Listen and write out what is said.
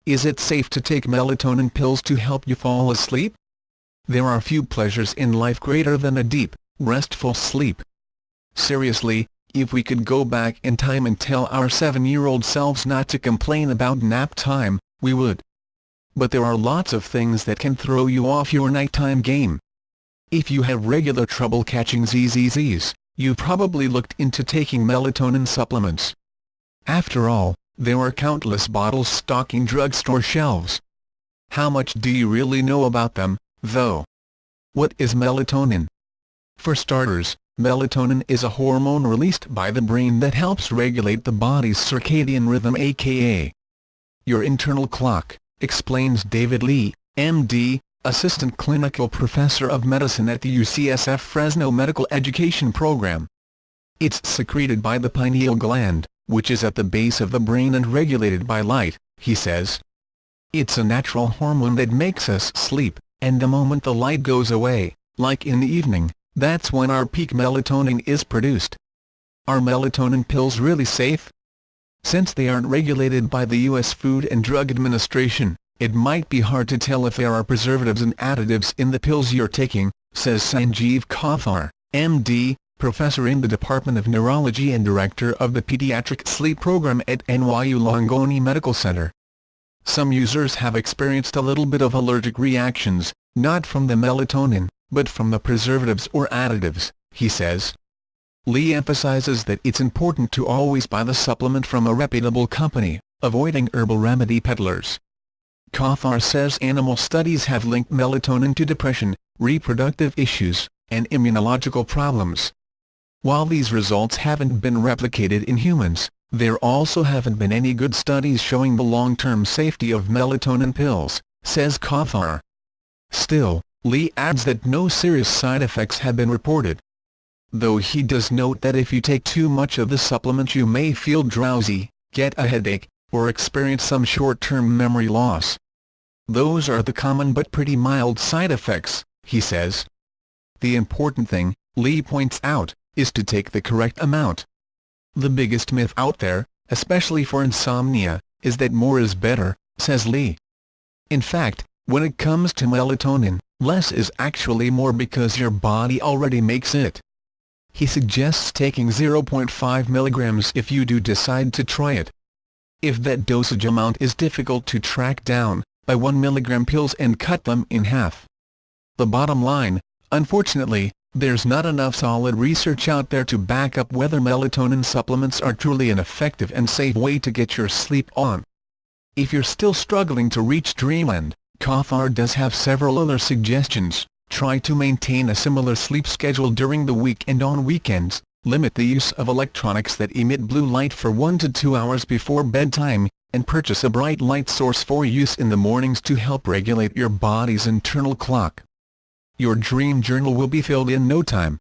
Is it safe to take melatonin pills to help you fall asleep? There are few pleasures in life greater than a deep, restful sleep. Seriously, if we could go back in time and tell our 7-year-old selves not to complain about nap time, we would. But there are lots of things that can throw you off your nighttime game. If you have regular trouble catching ZZZs, you probably looked into taking melatonin supplements. After all, there are countless bottles stocking drugstore shelves. How much do you really know about them, though? What is melatonin? For starters, melatonin is a hormone released by the brain that helps regulate the body's circadian rhythm, aka your internal clock, explains David Lee, MD, Assistant Clinical Professor of Medicine at the UCSF Fresno Medical Education Program. It's secreted by the pineal gland, which is at the base of the brain and regulated by light, he says. It's a natural hormone that makes us sleep, and the moment the light goes away, like in the evening, that's when our peak melatonin is produced. Are melatonin pills really safe? Since they aren't regulated by the U.S. Food and Drug Administration, it might be hard to tell if there are preservatives and additives in the pills you're taking, says Sanjeev Kauthar, MD, professor in the Department of Neurology and director of the Pediatric Sleep Program at NYU Langone Medical Center. Some users have experienced a little bit of allergic reactions, not from the melatonin, but from the preservatives or additives, he says. Lee emphasizes that it's important to always buy the supplement from a reputable company, avoiding herbal remedy peddlers. Kauthar says animal studies have linked melatonin to depression, reproductive issues, and immunological problems. While these results haven't been replicated in humans, there also haven't been any good studies showing the long-term safety of melatonin pills, says Kauthar. Still, Lee adds that no serious side effects have been reported. Though he does note that if you take too much of the supplement you may feel drowsy, get a headache, or experience some short-term memory loss. Those are the common but pretty mild side effects, he says. The important thing, Lee points out, is to take the correct amount. The biggest myth out there, especially for insomnia, is that more is better, says Lee. In fact, when it comes to melatonin, less is actually more because your body already makes it. He suggests taking 0.5 mg if you do decide to try it. If that dosage amount is difficult to track down, buy 1 mg pills and cut them in half. The bottom line, unfortunately, there's not enough solid research out there to back up whether melatonin supplements are truly an effective and safe way to get your sleep on. If you're still struggling to reach dreamland, Kauthar does have several other suggestions. Try to maintain a similar sleep schedule during the week and on weekends, limit the use of electronics that emit blue light for 1 to 2 hours before bedtime, and purchase a bright light source for use in the mornings to help regulate your body's internal clock. Your dream journal will be filled in no time.